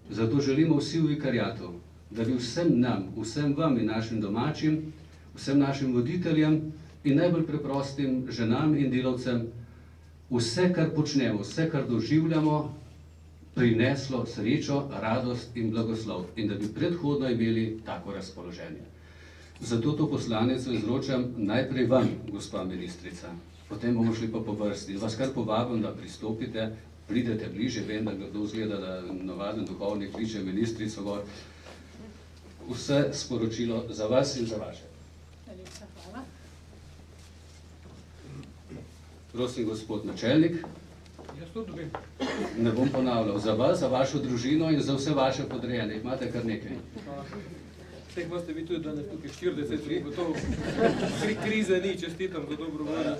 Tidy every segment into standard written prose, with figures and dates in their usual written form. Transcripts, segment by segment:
Zato želimo vsi v vikariatu, da bi vsem nam, vsem vam in našim domačim, vsem našim voditeljem in najbolj preprostim ženam in delavcem vse, kar počnemo, vse, kar doživljamo, prineslo srečo, radost in blagoslov in da bi predhodno imeli tako razpoloženje. Zato to poslanico izročam najprej vam, gospa ministrica, potem bomo šli pa po vrsti. Vas kar povabim, da pristopite, pridete bliže, vem, da kdo zgleda, da navaden duhovnik kliče ministrico gor. Vse sporočilo za vas in za vaše. Najlepša hvala. Prosim, gospod načelnik. Jaz to dobim. Ne bom ponavljal. Za vas, za vašo družino in za vse vaše podrejene. Imate kar nekaj. Vseh imate vi tudi danes tukaj 40 let, gotovo krize ni, čestitam za dobro voljo.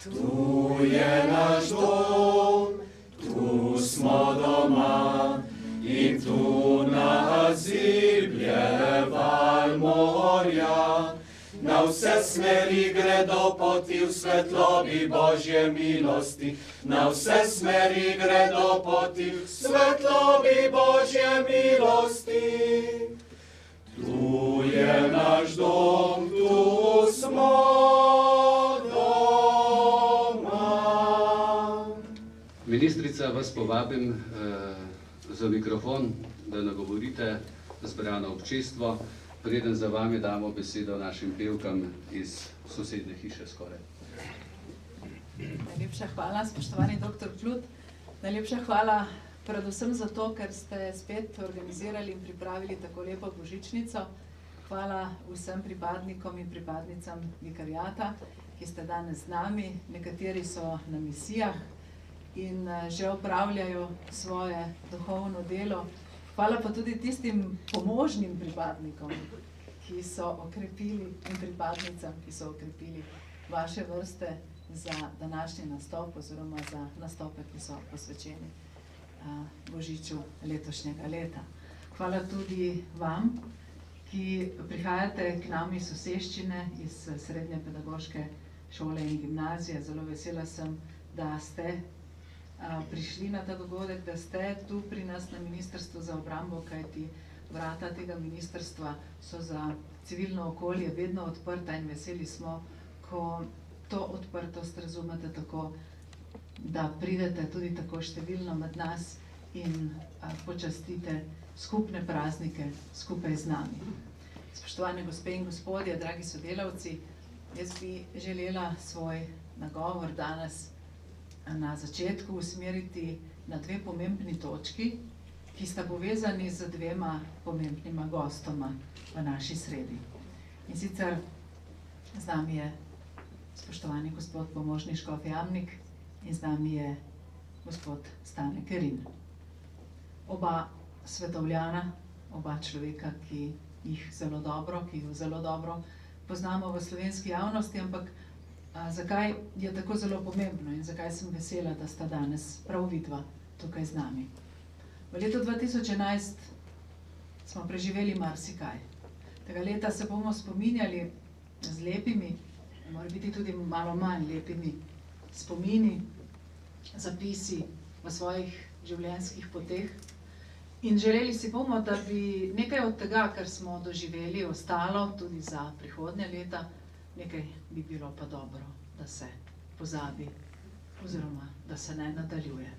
Tu je naš dom, tu smo doma in tu nas ziblje val morja. Na vse smeri gredo poti v svetlobi Božje milosti. Na vse smeri gredo poti v svetlobi Božje milosti. Tu je naš dom, tu smo doma. Ministrica, vas povabim za mikrofon, da nagovorite zbrano občestvo. Preden za vami damo besedo našim pevkam iz sosednje hiše skoraj. Najlepša hvala, spoštovani dr. Klut. Najlepša hvala predvsem zato, ker ste spet organizirali in pripravili tako lepo božičnico. Hvala vsem pripadnikom in pripadnicam vikariata, ki ste danes z nami. Nekateri so na misijah in že opravljajo svoje duhovno delo. Hvala pa tudi tistim pomožnim pripadnikom, ki so okrepili in pripadnicam, ki so okrepili vaše vrste za današnji nastop oziroma za nastope, ki so posvečeni božiču letošnjega leta. Hvala tudi vam, ki prihajate k nam iz soseščine, iz srednje pedagoške šole in gimnazije. Zelo vesela sem, da ste prišli na ta dogodek, da ste tu pri nas na Ministrstvu za obrambo, kajti vrata tega ministrstva so za civilno okolje vedno odprta in veseli smo, ko to odprtost razumete tako, da pridete tudi tako številno med nas in počastite skupne praznike skupaj z nami. Spoštovane gospe in gospodje, dragi sodelavci, jaz bi želela svoj nagovor danes na začetku usmeriti na dve pomembni točki, ki sta povezani z dvema pomembnima gostoma v naši sredi. In sicer z nami je spoštovani gospod pomožni škof Jamnik in z nami je gospod Stane Kerin. Oba svetovljana, oba človeka, ki jih zelo dobro poznamo v slovenski javnosti, ampak zakaj je tako zelo pomembno in zakaj sem vesela, da sta danes prav vidva tukaj z nami. V letu 2011 smo preživeli marsikaj. Tega leta se bomo spominjali z lepimi, mora biti tudi malo manj lepimi spomini, zapisi v svojih življenjskih poteh. In želeli si bomo, da bi nekaj od tega, kar smo doživeli, ostalo tudi za prihodnje leta. Nekaj bi bilo pa dobro, da se pozabi oziroma da se ne nadaljuje.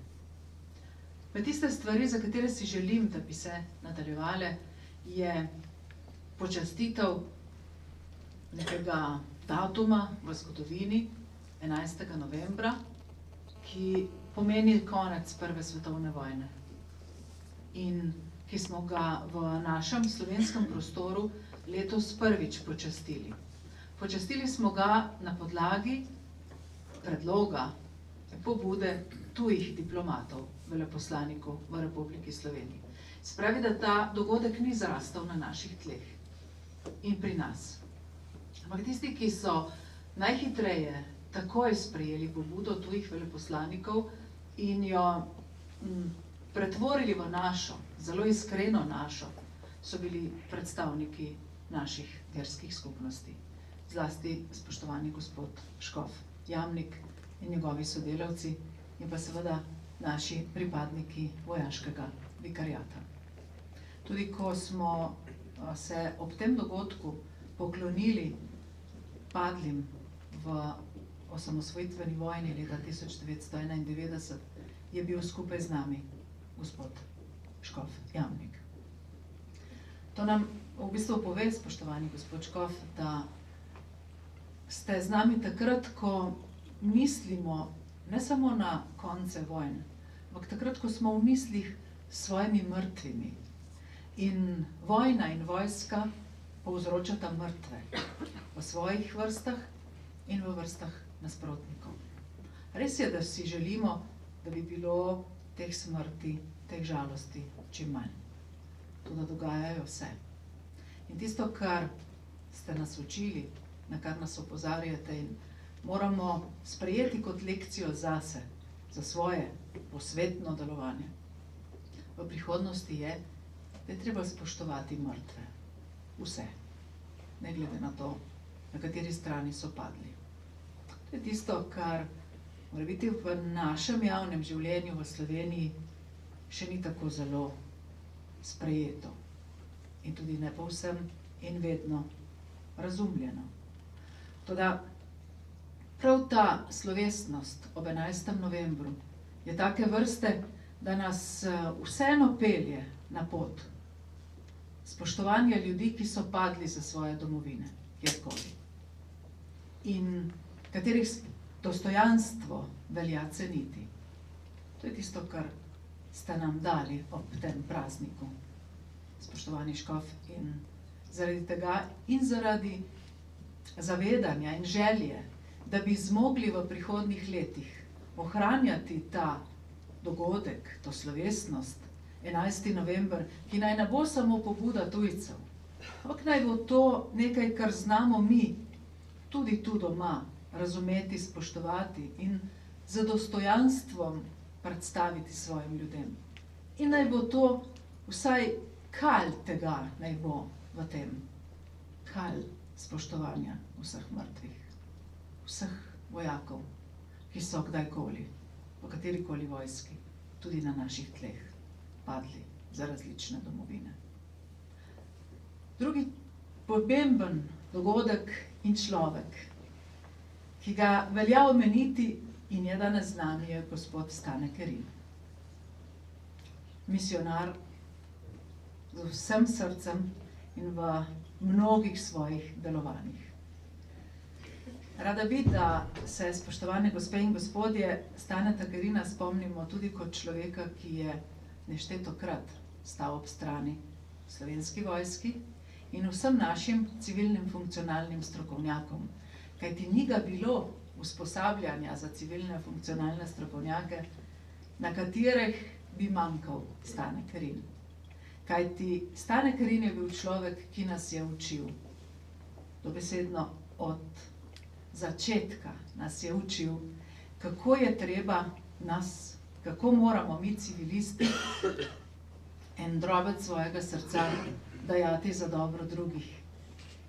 Pa tiste stvari, za katere si želim, da bi se nadaljevale, je počastitev nekega datuma v zgodovini, 11. novembra, ki pomeni konec Prve svetovne vojne in ki smo ga v našem slovenskem prostoru letos prvič počastili. Počastili smo ga na podlagi predloga, pobude tujih diplomatov, veleposlanikov v Republiki Sloveniji. Spravi, da ta dogodek ni zrastel na naših tleh in pri nas. Ampak tisti, ki so najhitreje takoj sprejeli pobudo tujih veleposlanikov in jo pretvorili v našo, zelo iskreno našo, so bili predstavniki naših verskih skupnosti. Zlasti spoštovani gospod škof Jamnik in njegovi sodelavci in pa seveda naši pripadniki vojaškega vikariata. Tudi ko smo se ob tem dogodku poklonili padlim v osamosvojitveni vojni leta 1991, je bil skupaj z nami gospod škof Jamnik. To nam v bistvu pove, spoštovani gospod škof, da ste z nami takrat, ko mislimo ne samo na konce vojn, ampak takrat, ko smo v mislih s svojimi mrtvimi. In vojna in vojska povzročata mrtve v svojih vrstah in v vrstah nasprotnikov. Res je, da si želimo, da bi bilo teh smrti, teh žalosti čim manj. To, da dogajajo vse. In tisto, kar ste nas učili, na kar nas opozarjate in moramo sprejeti kot lekcijo zase, za svoje posvetno delovanje v prihodnosti je, da je treba spoštovati mrtve. Vse. Ne glede na to, na kateri strani so padli. To je tisto, kar mora biti v našem javnem življenju v Sloveniji še ni tako zelo sprejeto. In tudi ne povsem in vedno razumljeno. Toda prav ta slovesnost ob 11. novembru je take vrste, da nas vseeno pelje na pot spoštovanja ljudi, ki so padli za svoje domovine, kjerkoli. In katerih dostojanstvo velja ceniti. To je tisto, kar ste nam dali ob tem prazniku, spoštovani škof, in zaradi tega in zaradi zavedanja in želje, da bi zmogli v prihodnjih letih ohranjati ta dogodek, to slovesnost, 11. november, ki naj ne bo samo pobuda tujcev, ampak naj bo to nekaj, kar znamo mi, tudi tu doma, razumeti, spoštovati in z dostojanstvom predstaviti svojim ljudem. In naj bo to vsaj kalj tega, naj bo v tem, kalj spoštovanja vseh mrtvih, vseh vojakov, ki so kdajkoli, v katerikoli vojski, tudi na naših tleh, padli za različne domovine. Drugi pomemben dogodek in človek, ki ga velja omeniti in je danes z nami, je gospod Stane Kerin. Misionar z vsem srcem in v mnogih svojih delovanjih. Rada bi, da se, spoštovane gospe in gospodje, Staneta Kerina spomnimo tudi kot človeka, ki je neštetokrat stal ob strani Slovenski vojski in vsem našim civilnim funkcionalnim strokovnjakom. Kajti ni ga bilo usposabljanja za civilne funkcionalne strokovnjake, na katerih bi manjkal Stane Kerin. Kajti Stane Kerin je bil človek, ki nas je učil, dobesedno od začetka nas je učil, kako je treba nas, kako moramo mi civilisti en drobec svojega srca dajati za dobro drugih.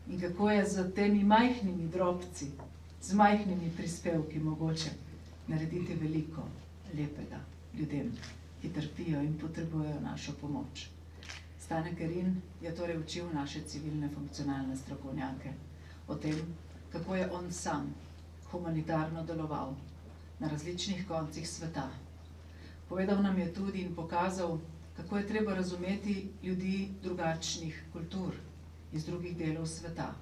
In kako je z temi majhnimi drobci, z majhnimi prispevki mogoče narediti veliko lepega ljudem, ki trpijo in potrebujejo našo pomoč. Stane Kerin je torej učil naše civilne funkcionalne strokovnjake o tem, kako je on sam humanitarno deloval na različnih koncih sveta. Povedal nam je tudi in pokazal, kako je treba razumeti ljudi drugačnih kultur iz drugih delov sveta.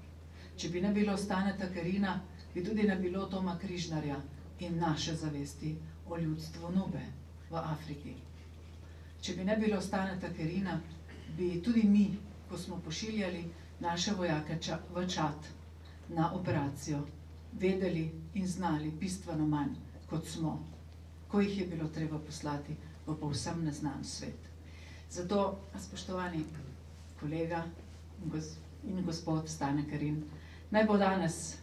Če bi ne bilo Staneta Kerina, bi tudi ne bilo Toma Križnarja in naše zavesti o ljudstvu Nube v Afriki. Če bi ne bilo Staneta Kerina, bi tudi mi, ko smo pošiljali naše vojake v Čad na operacijo, vedeli in znali bistveno manj, kot smo, ko jih je bilo treba poslati v povsem neznan svet. Zato, spoštovani kolega in gospod Stane Kerin, naj bo danes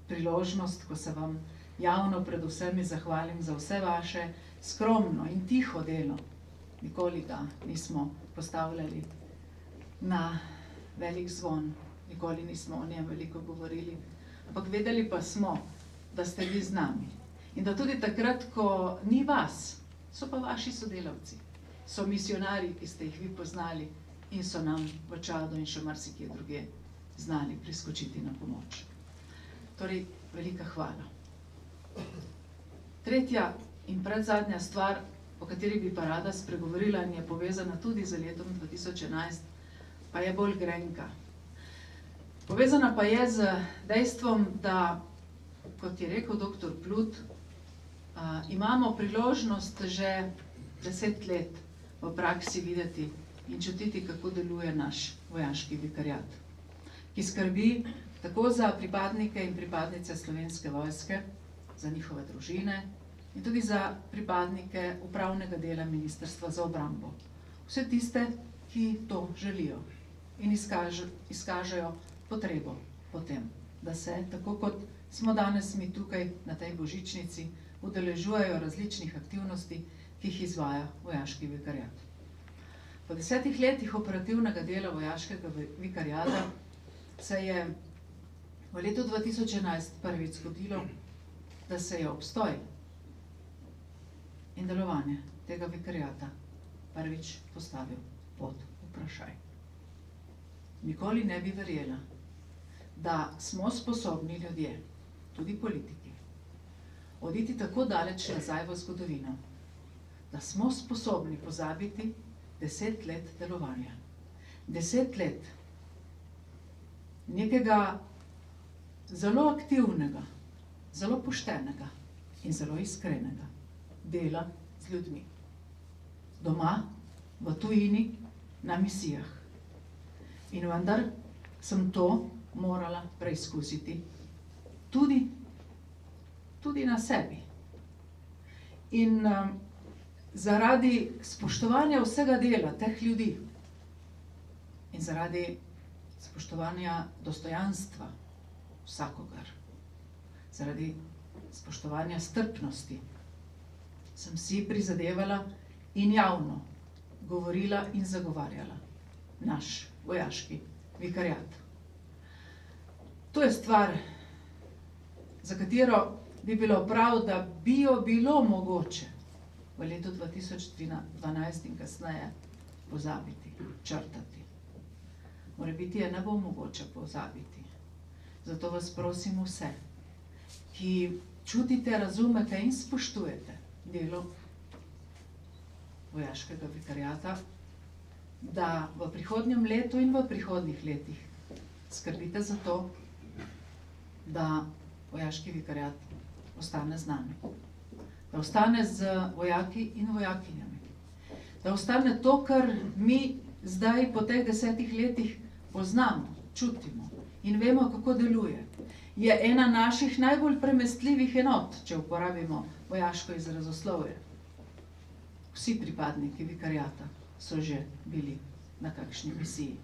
priložnost, ko se vam javno predvsem zahvalim za vse vaše skromno in tiho delo. Nikoli ga nismo postavljali na velik zvon, nikoli nismo o njem veliko govorili, ampak vedeli pa smo, da ste vi z nami. In da tudi takrat, ko ni vas, so pa vaši sodelavci, so misionarji, ki ste jih vi poznali in so nam v Čadu in še marsikje druge znali priskočiti na pomoč. Torej, velika hvala. Tretja in predzadnja stvar, o kateri bi pa rada spregovorila in je povezana tudi z letom 2011, pa je bolj grenka. Povezana pa je z dejstvom, da, kot je rekel dr. Plut, imamo priložnost že 10 let v praksi videti in čutiti, kako deluje naš vojaški vikariat, ki skrbi tako za pripadnike in pripadnice Slovenske vojske, za njihove družine in tudi za pripadnike upravnega dela Ministrstva za obrambo. Vse tiste, ki to želijo in izkažejo potrebo po tem, da se, tako kot smo danes mi tukaj na tej božičnici, udeležujejo različnih aktivnosti, ki jih izvaja vojaški vikariat. Po 10 letih operativnega dela vojaškega vikariata se je v letu 2011 prvič zgodilo, da se je obstoj in delovanje tega vikariata prvič postavil pod vprašaj. Nikoli ne bi verjela, da smo sposobni ljudje, tudi politiki, oditi tako daleč nazaj v zgodovino, da smo sposobni pozabiti 10 let delovanja. 10 let nekega zelo aktivnega, zelo poštenega in zelo iskrenega dela z ljudmi. Doma, v tujini, na misijah. In vendar sem to morala preizkusiti tudi na sebi. In zaradi spoštovanja vsega dela teh ljudi in zaradi spoštovanja dostojanstva vsakogar, zaradi spoštovanja strpnosti, sem si prizadevala in javno govorila in zagovarjala naš vojaški vikariat. To je stvar, za katero bi bilo prav, da bi jo bilo mogoče v letu 2012 in kasneje pozabiti, črtati. Morebiti je ne bo mogoče pozabiti. Zato vas prosim vse, ki čutite, razumete in spoštujete delo vojaškega vikariata, da v prihodnjem letu in v prihodnjih letih skrbite za to, da vojaški vikariat ostane z nami. Da ostane z vojaki in vojakinjami. Da ostane to, kar mi zdaj po teh 10 letih poznamo, čutimo in vemo, kako deluje. Je ena naših najbolj premestljivih enot, če uporabimo vojaško izrazoslovje. Vsi pripadniki vikariata so že bili na kakšni misiji.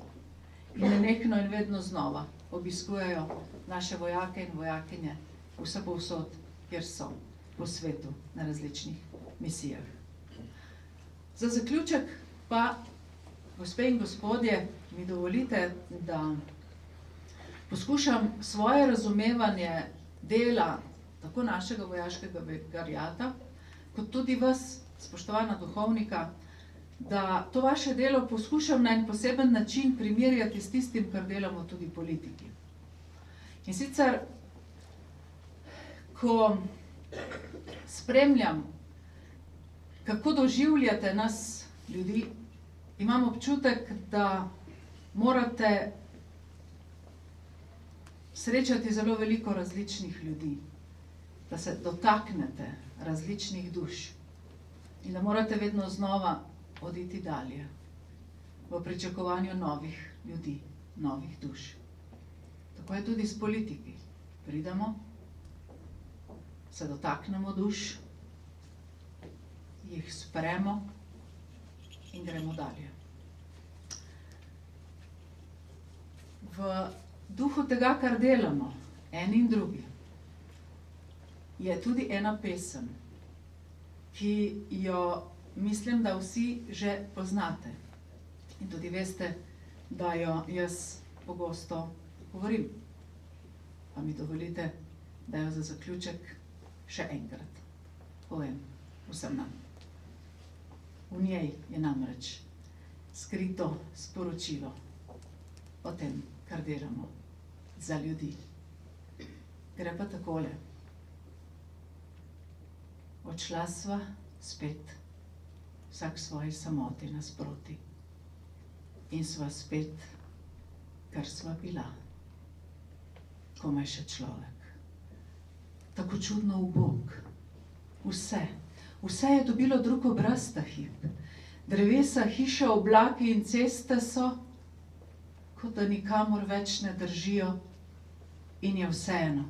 In nenehno in vedno znova obiskujejo naše vojake in vojakinje vse povsod, kjer so po svetu na različnih misijah. Za zaključek pa, gospe in gospodje, mi dovolite, da poskušam svoje razumevanje dela tako našega vojaškega vikariata, kot tudi vas, spoštovana duhovnika, da to vaše delo poskušam na en poseben način primerjati s tistim, kar delamo tudi politiki. In sicer, ko spremljam, kako doživljate nas ljudi, imam občutek, da morate srečati zelo veliko različnih ljudi, da se dotaknete različnih duš in da morate vedno znova oditi dalje v pričakovanju novih ljudi, novih duš. Tako je tudi s politiki. Pridemo, se dotaknemo duš, jih spremo in gremo dalje. V duhu tega, kar delamo, eni in drugi, je tudi ena pesem, ki jo mislim, da vsi že poznate. In tudi veste, da jo jaz pogosto govorim. Pa mi dovolite, da jo za zaključek še enkrat povem vsem nam. V njej je namreč skrito sporočilo o tem, kar delamo za ljudi. Gre pa takole. Odšla sva spet, vsak svoji samoti nasproti. In sva spet, kar sva bila. Komaj še človek. Tako čudno ubog. Vse je dobilo drug obraz ta hip. Drevesa, hiše, oblaki in ceste so, kot da nikamor več ne držijo in je vseeno,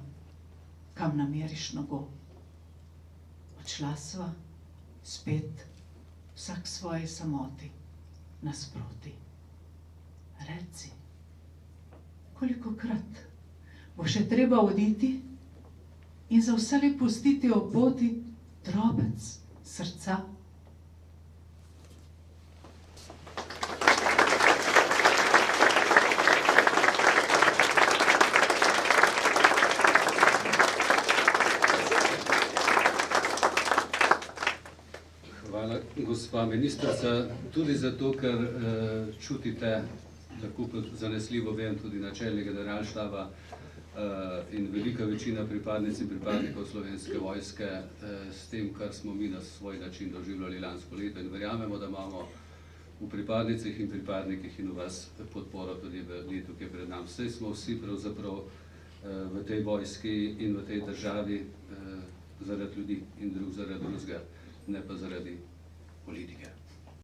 kam nameriš nogo. Odšla sva spet, vsak svoji samoti nasproti. Reci, kolikokrat bo še treba oditi in za vselej pustiti ob poti drobec srca? Hvala, gospa ministrica, tudi zato, ker čutite, tako zanesljivo vem, tudi načelnik generalštaba in velika večina pripadnic in pripadnikov Slovenske vojske s tem, kar smo mi na svoj način doživljali lansko leto in verjamemo, da imamo v pripadnicah in pripadnikih in v vas podporo tudi v letu, ki je pred nam. Saj smo vsi pravzaprav v tej vojski in v tej državi zaradi ljudi in drug zaradi drugega, ne pa zaradi politike.